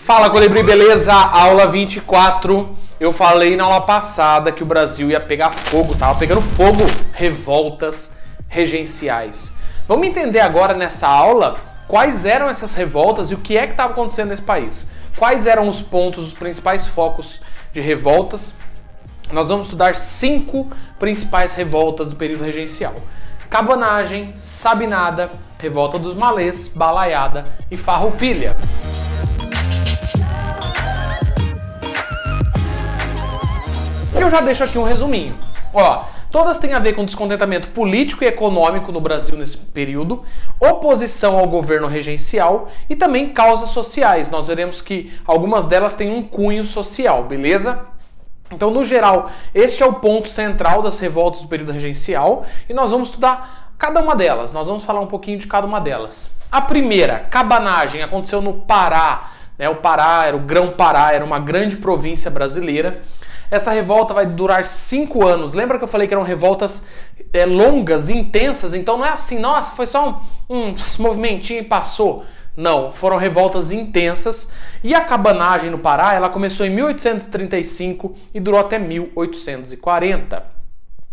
Fala, Colibri, beleza? Aula 24. Eu falei na aula passada que o Brasil ia pegar fogo, tava pegando fogo, revoltas regenciais. Vamos entender agora nessa aula quais eram essas revoltas e o que é que estava acontecendo nesse país. Quais eram os pontos, os principais focos de revoltas. Nós vamos estudar 5 principais revoltas do período regencial. Cabanagem, Sabinada, Revolta dos Malês, Balaiada e Farroupilha. Eu já deixo aqui um resuminho. Ó, todas têm a ver com descontentamento político e econômico no Brasil nesse período, oposição ao governo regencial e também causas sociais. Nós veremos que algumas delas têm um cunho social, beleza? Então, no geral, este é o ponto central das revoltas do período regencial e nós vamos estudar cada uma delas. Nós vamos falar um pouquinho de cada uma delas. A primeira, cabanagem, aconteceu no Pará. O Pará era o Grão-Pará, era uma grande província brasileira. Essa revolta vai durar 5 anos. Lembra que eu falei que eram revoltas longas, intensas? Então não é assim, nossa, foi só um movimentinho e passou. Não, foram revoltas intensas. E a cabanagem no Pará, ela começou em 1835 e durou até 1840.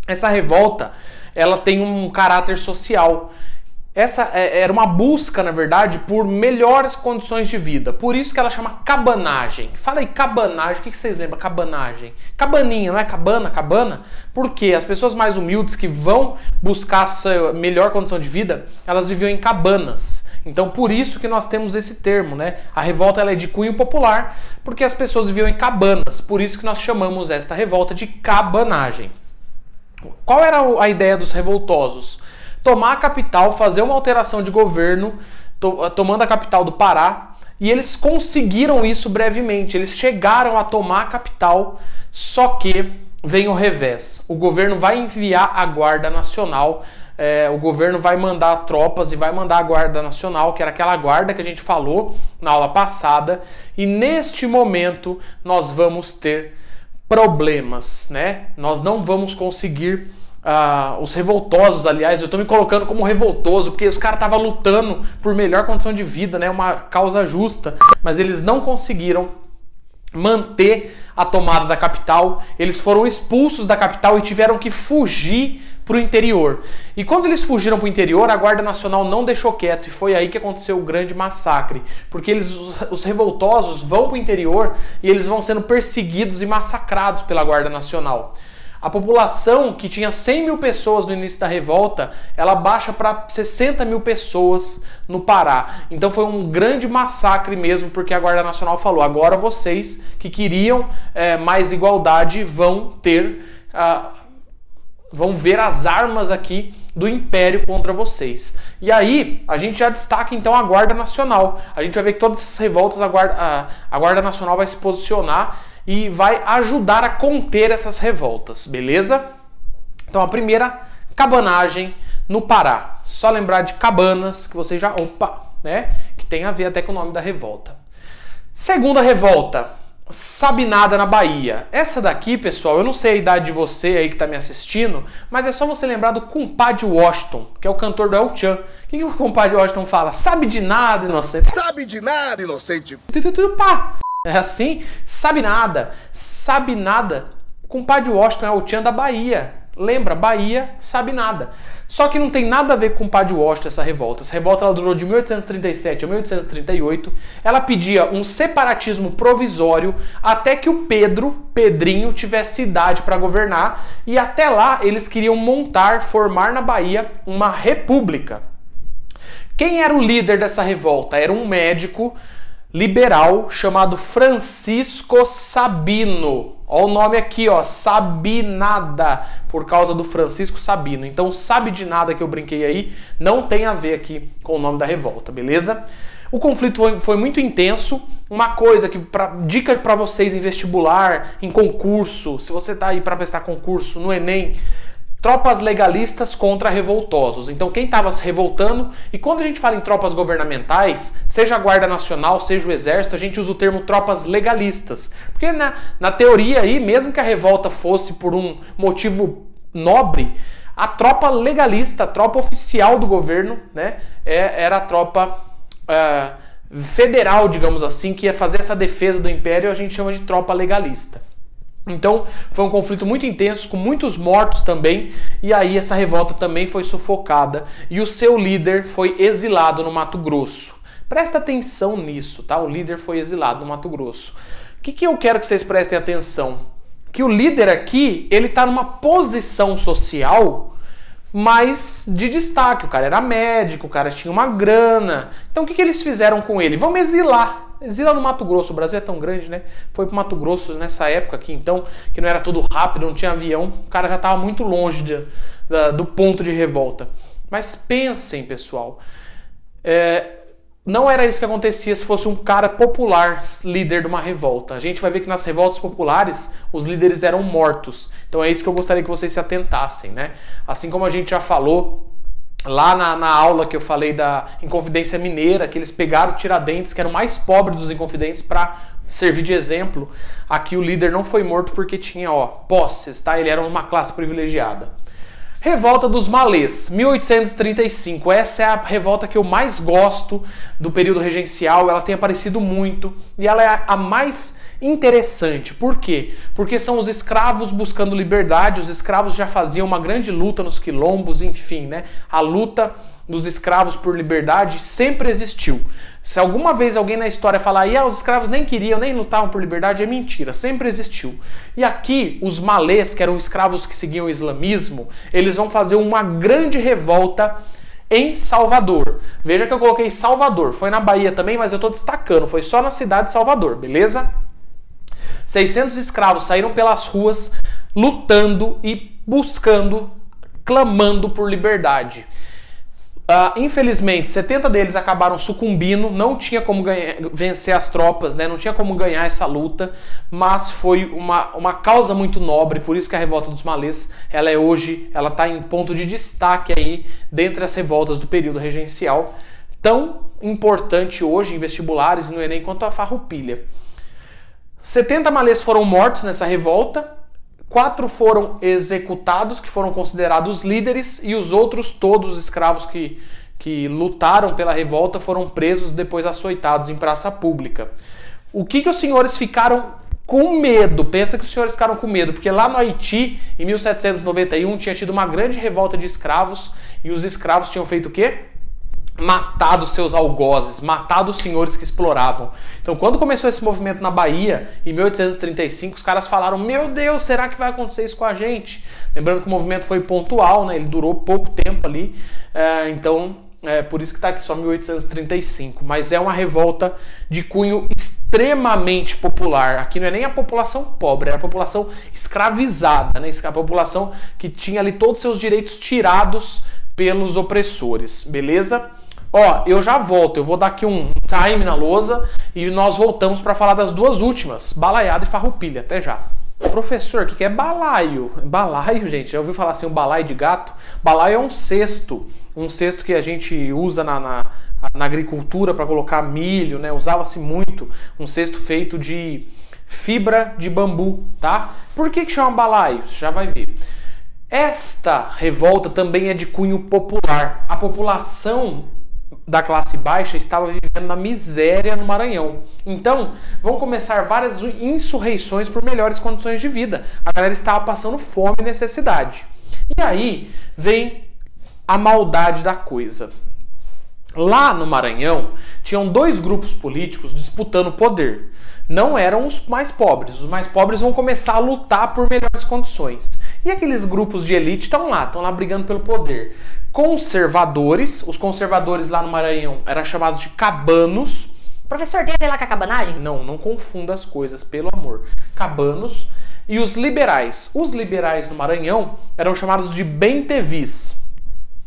Essa revolta, ela tem um caráter social. Essa era uma busca, na verdade, por melhores condições de vida. Por isso que ela chama cabanagem. Fala aí, cabanagem. O que vocês lembram? Cabanagem. Cabaninha, não é cabana? Cabana? Porque as pessoas mais humildes que vão buscar essa melhor condição de vida, elas viviam em cabanas. Então, por isso que nós temos esse termo, né? A revolta ela é de cunho popular, porque as pessoas viviam em cabanas. Por isso que nós chamamos esta revolta de cabanagem. Qual era a ideia dos revoltosos? Tomar a capital, fazer uma alteração de governo, tomando a capital do Pará, e eles conseguiram isso brevemente. Eles chegaram a tomar a capital, só que vem o revés. O governo vai enviar a Guarda Nacional, o governo vai mandar tropas e vai mandar a Guarda Nacional, que era aquela guarda que a gente falou na aula passada, e neste momento nós vamos ter problemas, né? Nós não vamos conseguir... os revoltosos, aliás, eu estou me colocando como revoltoso, porque os caras estavam lutando por melhor condição de vida, né? Uma causa justa, mas eles não conseguiram manter a tomada da capital, eles foram expulsos da capital e tiveram que fugir para o interior. E quando eles fugiram para o interior, a Guarda Nacional não deixou quieto, e foi aí que aconteceu o grande massacre, porque os revoltosos vão para o interior e eles vão sendo perseguidos e massacrados pela Guarda Nacional. A população, que tinha 100 mil pessoas no início da revolta, ela baixa para 60 mil pessoas no Pará. Então foi um grande massacre mesmo, porque a Guarda Nacional falou, agora vocês que queriam mais igualdade vão ver as armas aqui do Império contra vocês. E aí, a gente já destaca então a Guarda Nacional. A gente vai ver que todas essas revoltas, a Guarda Nacional vai se posicionar e vai ajudar a conter essas revoltas, beleza? Então a primeira, cabanagem no Pará. Só lembrar de cabanas, que você já... né? Que tem a ver até com o nome da revolta. Segunda revolta, Sabinada na Bahia. Essa daqui, pessoal, eu não sei a idade de você aí que tá me assistindo, mas é só você lembrar do compadre Washington, que é o cantor do El Chan. O que o compadre Washington fala? Sabe de nada, inocente. Sabe de nada, inocente. Pá! É assim, sabe nada, o compadre Washington é o Tchan da Bahia. Lembra, Bahia sabe nada. Só que não tem nada a ver com o compadre Washington essa revolta. Essa revolta ela durou de 1837 a 1838. Ela pedia um separatismo provisório até que o Pedrinho tivesse idade para governar. E até lá eles queriam formar na Bahia uma república. Quem era o líder dessa revolta? Era um médico liberal chamado Francisco Sabino. Olha o nome aqui, ó, Sabinada, por causa do Francisco Sabino. Então, sabe de nada que eu brinquei aí, não tem a ver aqui com o nome da revolta, beleza? O conflito foi muito intenso. Uma coisa que, dica para vocês em vestibular, em concurso, se você tá aí para prestar concurso no Enem, tropas legalistas contra revoltosos. Então quem estava se revoltando, e quando a gente fala em tropas governamentais, seja a Guarda Nacional, seja o Exército, a gente usa o termo tropas legalistas. Porque na teoria aí, mesmo que a revolta fosse por um motivo nobre, a tropa legalista, a tropa oficial do governo, né, era a tropa federal, digamos assim, que ia fazer essa defesa do império, a gente chama de tropa legalista. Então foi um conflito muito intenso, com muitos mortos também, e aí essa revolta também foi sufocada e o seu líder foi exilado no Mato Grosso. Presta atenção nisso, tá? O líder foi exilado no Mato Grosso. O que eu quero que vocês prestem atenção? Que o líder aqui, ele tá numa posição social mais de destaque. O cara era médico, o cara tinha uma grana. Então o que eles fizeram com ele? Vamos exilar. Exila no Mato Grosso, o Brasil é tão grande, né? Foi pro Mato Grosso nessa época aqui, então, que não era tudo rápido, não tinha avião, o cara já estava muito longe do ponto de revolta. Mas pensem, pessoal, não era isso que acontecia se fosse um cara popular, líder de uma revolta. A gente vai ver que nas revoltas populares, os líderes eram mortos. Então é isso que eu gostaria que vocês se atentassem, né? Assim como a gente já falou lá na aula que eu falei da Inconfidência Mineira, que eles pegaram o Tiradentes, que era o mais pobre dos Inconfidentes, para servir de exemplo. Aqui o líder não foi morto porque tinha, posses, tá? Ele era uma classe privilegiada. Revolta dos Malês, 1835. Essa é a revolta que eu mais gosto do período regencial. Ela tem aparecido muito e ela é a mais interessante. Por quê? Porque são os escravos buscando liberdade. Os escravos já faziam uma grande luta nos quilombos, enfim, né? A luta dos escravos por liberdade sempre existiu. Se alguma vez alguém na história falar, os escravos nem queriam, nem lutavam por liberdade, é mentira, sempre existiu. E aqui, os malês, que eram escravos que seguiam o islamismo, eles vão fazer uma grande revolta em Salvador. Veja que eu coloquei Salvador, foi na Bahia também, mas eu estou destacando, foi só na cidade de Salvador, beleza? 600 escravos saíram pelas ruas lutando e buscando, clamando por liberdade. Infelizmente, 70 deles acabaram sucumbindo, não tinha como vencer as tropas, né? Não tinha como ganhar essa luta, mas foi uma causa muito nobre, por isso que a revolta dos malês, ela está em ponto de destaque aí, dentre as revoltas do período regencial, tão importante hoje em vestibulares e no Enem quanto a Farroupilha. 70 malês foram mortos nessa revolta, 4 foram executados, que foram considerados líderes, e os outros, todos os escravos que lutaram pela revolta, foram presos, depois açoitados em praça pública. O que os senhores ficaram com medo? Pensa que os senhores ficaram com medo, porque lá no Haiti, em 1791, tinha tido uma grande revolta de escravos, e os escravos tinham feito o quê? Matado seus algozes, matado os senhores que exploravam. Então, quando começou esse movimento na Bahia, em 1835, os caras falaram, meu Deus, será que vai acontecer isso com a gente? Lembrando que o movimento foi pontual, né? Ele durou pouco tempo ali, então por isso que está aqui só 1835. Mas é uma revolta de cunho extremamente popular. Aqui não é nem a população pobre, é a população escravizada, né? A população que tinha ali todos os seus direitos tirados pelos opressores, beleza? Eu já volto, eu vou dar aqui um time na lousa e nós voltamos para falar das duas últimas, Balaiada e Farroupilha. Até já. Professor, o que é balaio? Balaio, gente, já ouviu falar assim, um balaio de gato? Balaio é um cesto que a gente usa na agricultura para colocar milho, né? Usava-se muito, um cesto feito de fibra de bambu, tá? Por que chama balaio? Você já vai ver. Esta revolta também é de cunho popular. A população da classe baixa estava vivendo na miséria no Maranhão. Então, vão começar várias insurreições por melhores condições de vida. A galera estava passando fome e necessidade. E aí vem a maldade da coisa. Lá no Maranhão, tinham 2 grupos políticos disputando poder. Não eram os mais pobres. Os mais pobres vão começar a lutar por melhores condições. E aqueles grupos de elite estão lá brigando pelo poder. Conservadores, os conservadores lá no Maranhão eram chamados de cabanos. Professor, tem a ver lá com a cabanagem? Não confunda as coisas, pelo amor. Cabanos. E os liberais. Os liberais no Maranhão eram chamados de bentevis.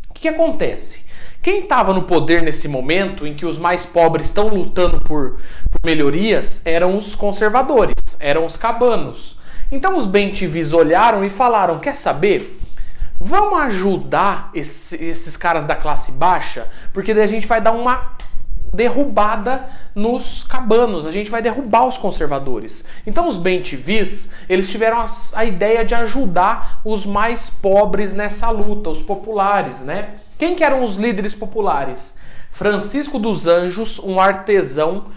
O que acontece? Quem estava no poder nesse momento em que os mais pobres estão lutando por melhorias eram os conservadores, eram os cabanos. Então os bentevis olharam e falaram, quer saber? Vamos ajudar esses caras da classe baixa, porque daí a gente vai dar uma derrubada nos cabanos, a gente vai derrubar os conservadores. Então os bentevis, eles tiveram a ideia de ajudar os mais pobres nessa luta, os populares, né? Quem que eram os líderes populares? Francisco dos Anjos, um artesão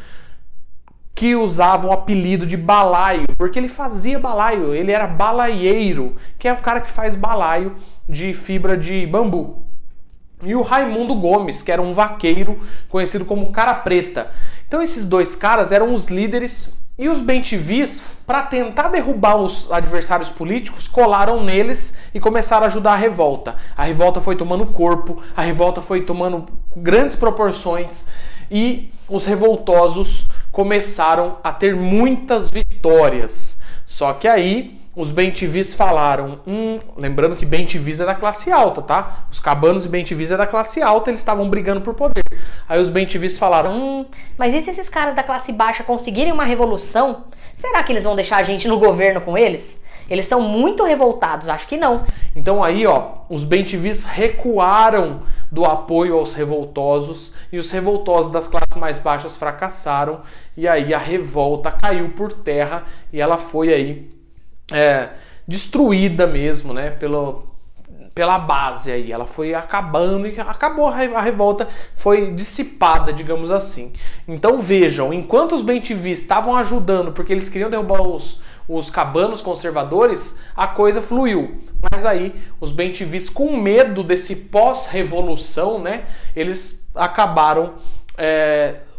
que usava o apelido de balaio, porque ele fazia balaio, ele era balaieiro, que é o cara que faz balaio de fibra de bambu. E o Raimundo Gomes, que era um vaqueiro conhecido como Cara Preta. Então esses dois caras eram os líderes e os bem-te-vis, para tentar derrubar os adversários políticos, colaram neles e começaram a ajudar a revolta. A revolta foi tomando corpo, a revolta foi tomando grandes proporções e os revoltosos começaram a ter muitas vitórias. Só que aí os bem-te-vis falaram, lembrando que bem-te-vis é da classe alta, tá? Os cabanos e bem-te-vis é da classe alta, eles estavam brigando por poder. Aí os bem-te-vis falaram, mas e se esses caras da classe baixa conseguirem uma revolução? Será que eles vão deixar a gente no governo com eles? Eles são muito revoltados, acho que não. Então aí, os bem-te-vis recuaram do apoio aos revoltosos e os revoltosos das classes mais baixas fracassaram e aí a revolta caiu por terra e ela foi aí destruída mesmo, né, pela base aí. Ela foi acabando e acabou, a revolta foi dissipada, digamos assim. Então vejam, enquanto os bem-te-vis estavam ajudando porque eles queriam derrubar os cabanos conservadores, a coisa fluiu. Mas aí os bem-te-vis, com medo desse pós-revolução, né, eles acabaram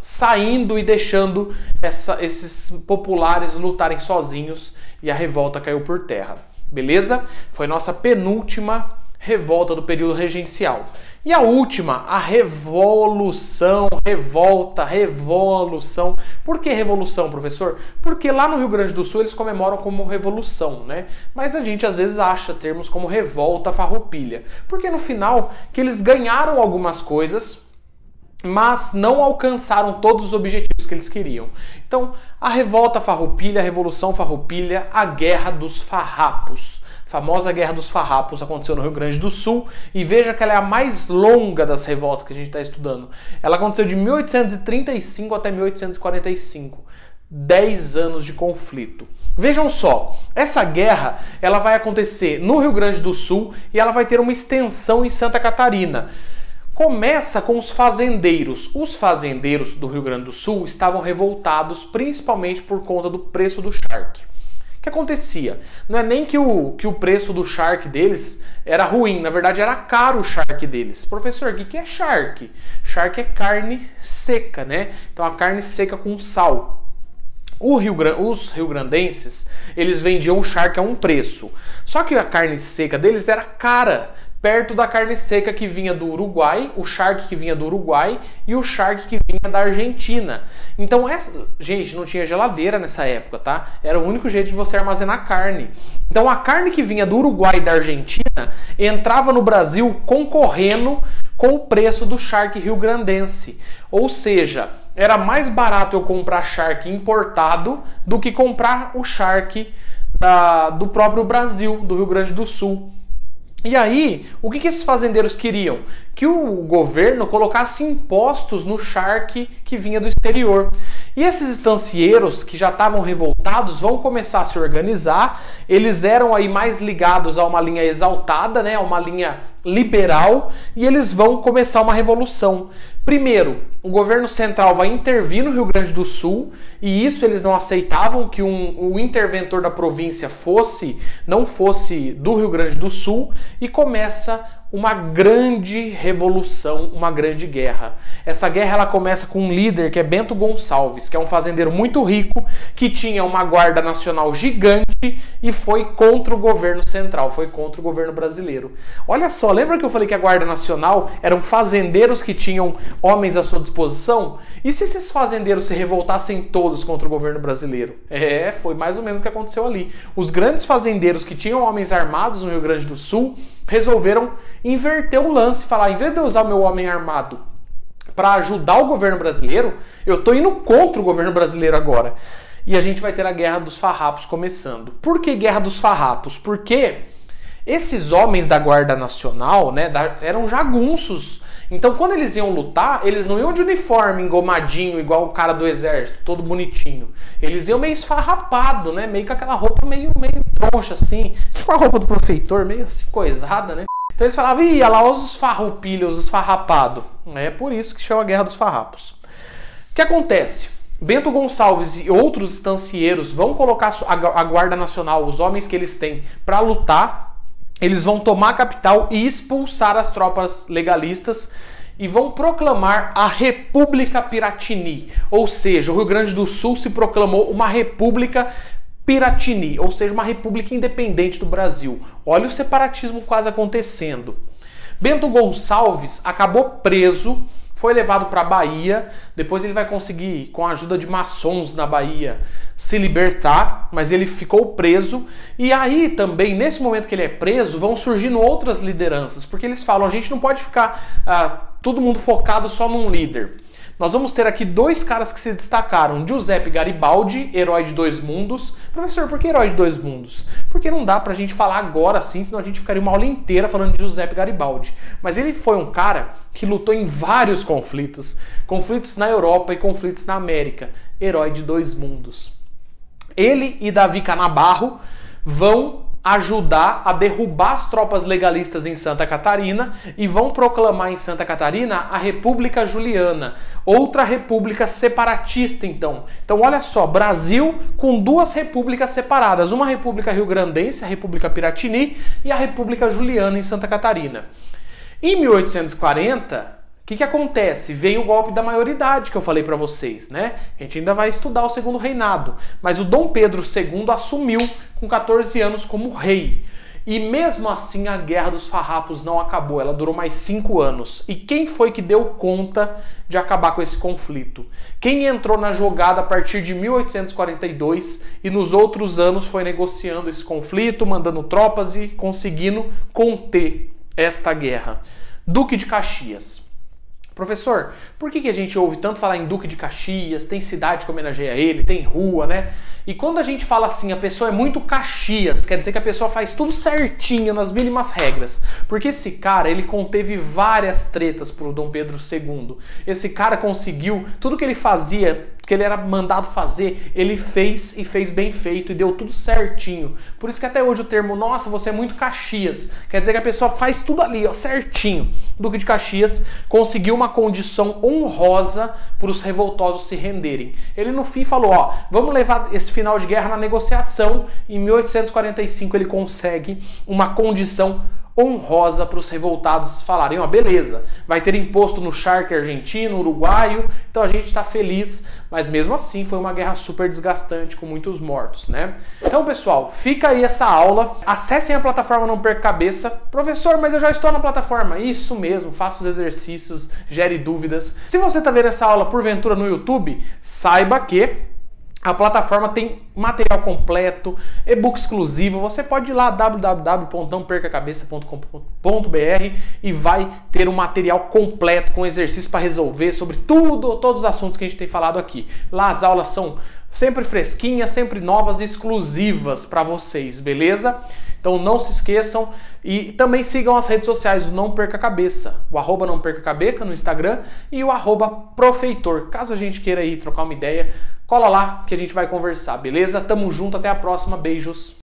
saindo e deixando esses populares lutarem sozinhos e a revolta caiu por terra. Beleza? Foi nossa penúltima revolta do período regencial. E a última, a revolução, revolução. Por que revolução, professor? Porque lá no Rio Grande do Sul eles comemoram como revolução, né? Mas a gente às vezes acha termos como revolta farroupilha. Porque no final que eles ganharam algumas coisas, mas não alcançaram todos os objetivos que eles queriam. Então, a revolta farroupilha, a revolução farroupilha, a Guerra dos Farrapos. A famosa Guerra dos Farrapos aconteceu no Rio Grande do Sul e veja que ela é a mais longa das revoltas que a gente está estudando. Ela aconteceu de 1835 até 1845. 10 anos de conflito. Vejam só, essa guerra ela vai acontecer no Rio Grande do Sul e ela vai ter uma extensão em Santa Catarina. Começa com os fazendeiros. Os fazendeiros do Rio Grande do Sul estavam revoltados principalmente por conta do preço do charque. O que acontecia? Não é nem que o preço do charque deles era ruim, na verdade era caro o charque deles. Professor, o que é charque? Charque é carne seca, né? Então a carne seca com sal. Os riograndenses, eles vendiam o charque a um preço. Só que a carne seca deles era cara, perto da carne seca que vinha do Uruguai, o charque que vinha do Uruguai e o charque que vinha da Argentina. Então, gente, não tinha geladeira nessa época, tá? Era o único jeito de você armazenar carne. Então, a carne que vinha do Uruguai e da Argentina entrava no Brasil concorrendo com o preço do charque riograndense. Ou seja, era mais barato eu comprar charque importado do que comprar o charque do próprio Brasil, do Rio Grande do Sul. E aí, o que esses fazendeiros queriam? Que o governo colocasse impostos no charque que vinha do exterior. E esses estancieiros que já estavam revoltados vão começar a se organizar. Eles eram aí mais ligados a uma linha exaltada, né, a uma linha liberal, e eles vão começar uma revolução. Primeiro, o governo central vai intervir no Rio Grande do Sul, e isso eles não aceitavam, que o interventor da província não fosse do Rio Grande do Sul, e começa uma grande revolução, uma grande guerra. Essa guerra ela começa com um líder que é Bento Gonçalves, que é um fazendeiro muito rico, que tinha uma guarda nacional gigante e foi contra o governo central, foi contra o governo brasileiro. Olha só, lembra que eu falei que a guarda nacional eram fazendeiros que tinham homens à sua disposição? E se esses fazendeiros se revoltassem todos contra o governo brasileiro? Foi mais ou menos o que aconteceu ali. Os grandes fazendeiros que tinham homens armados no Rio Grande do Sul resolveram inverter o lance e falar, em vez de eu usar o meu homem armado para ajudar o governo brasileiro, eu estou indo contra o governo brasileiro agora. E a gente vai ter a Guerra dos Farrapos começando. Por que Guerra dos Farrapos? Porque esses homens da Guarda Nacional, né, eram jagunços. Então, quando eles iam lutar, eles não iam de uniforme engomadinho, igual o cara do exército, todo bonitinho. Eles iam meio esfarrapado, né? Meio com aquela roupa meio troncha, assim. Tipo a roupa do profeitor, meio assim, coisada, né? Então eles falavam, ih, olha lá os farroupilhos, os farrapados. É por isso que chama a Guerra dos Farrapos. O que acontece? Bento Gonçalves e outros estancieiros vão colocar a Guarda Nacional, os homens que eles têm, para lutar. Eles vão tomar a capital e expulsar as tropas legalistas e vão proclamar a República Piratini. Ou seja, o Rio Grande do Sul se proclamou uma República Piratini, ou seja, uma república independente do Brasil. Olha o separatismo quase acontecendo. Bento Gonçalves acabou preso, foi levado para a Bahia, depois ele vai conseguir, com a ajuda de maçons na Bahia, se libertar, mas ele ficou preso. E aí também, nesse momento que ele é preso, vão surgindo outras lideranças, porque eles falam, a gente não pode ficar todo mundo focado só num líder. Nós vamos ter aqui dois caras que se destacaram. Giuseppe Garibaldi, herói de dois mundos. Professor, por que herói de dois mundos? Porque não dá pra gente falar agora assim, senão a gente ficaria uma aula inteira falando de Giuseppe Garibaldi. Mas ele foi um cara que lutou em vários conflitos. Conflitos na Europa e conflitos na América. Herói de dois mundos. Ele e Davi Canabarro vão ajudar a derrubar as tropas legalistas em Santa Catarina e vão proclamar em Santa Catarina a República Juliana, outra república separatista então. Então olha só, Brasil com duas repúblicas separadas, uma república rio-grandense, a República Piratini, e a República Juliana em Santa Catarina. Em 1840, o que acontece? Vem o golpe da maioridade que eu falei para vocês, né? A gente ainda vai estudar o Segundo Reinado, mas o Dom Pedro II assumiu com 14 anos como rei. E mesmo assim a Guerra dos Farrapos não acabou, ela durou mais 5 anos. E quem foi que deu conta de acabar com esse conflito? Quem entrou na jogada a partir de 1842 e nos outros anos foi negociando esse conflito, mandando tropas e conseguindo conter esta guerra? Duque de Caxias. Professor, por que a gente ouve tanto falar em Duque de Caxias, tem cidade que homenageia ele, tem rua, né? E quando a gente fala assim, a pessoa é muito Caxias, quer dizer que a pessoa faz tudo certinho, nas mínimas regras. Porque esse cara, ele conteve várias tretas pro Dom Pedro II. Esse cara conseguiu, tudo que ele fazia, que ele era mandado fazer, ele fez e fez bem feito e deu tudo certinho. Por isso que até hoje o termo, nossa, você é muito Caxias, quer dizer que a pessoa faz tudo ali, ó, certinho. O Duque de Caxias conseguiu uma condição honrosa para os revoltosos se renderem. Ele no fim falou, ó, vamos levar esse final de guerra na negociação. Em 1845 ele consegue uma condição honrosa para os revoltados falarem, ó, beleza, vai ter imposto no charque argentino, uruguaio, então a gente está feliz, mas mesmo assim foi uma guerra super desgastante com muitos mortos, né? Então, pessoal, fica aí essa aula, acessem a plataforma Não Perca Cabeça. Professor, mas eu já estou na plataforma. Isso mesmo, faça os exercícios, gere dúvidas. Se você está vendo essa aula porventura no YouTube, saiba que a plataforma tem material completo, e-book exclusivo. Você pode ir lá www.nãopercacabeça.com.br e vai ter um material completo com exercícios para resolver sobre todos os assuntos que a gente tem falado aqui. Lá as aulas são sempre fresquinhas, sempre novas e exclusivas para vocês, beleza? Então não se esqueçam e também sigam as redes sociais do Não Perca Cabeça, o @ Não Perca Cabeça no Instagram e o @ Profeitor. Caso a gente queira ir trocar uma ideia, cola lá que a gente vai conversar, beleza? Tamo junto, até a próxima, beijos!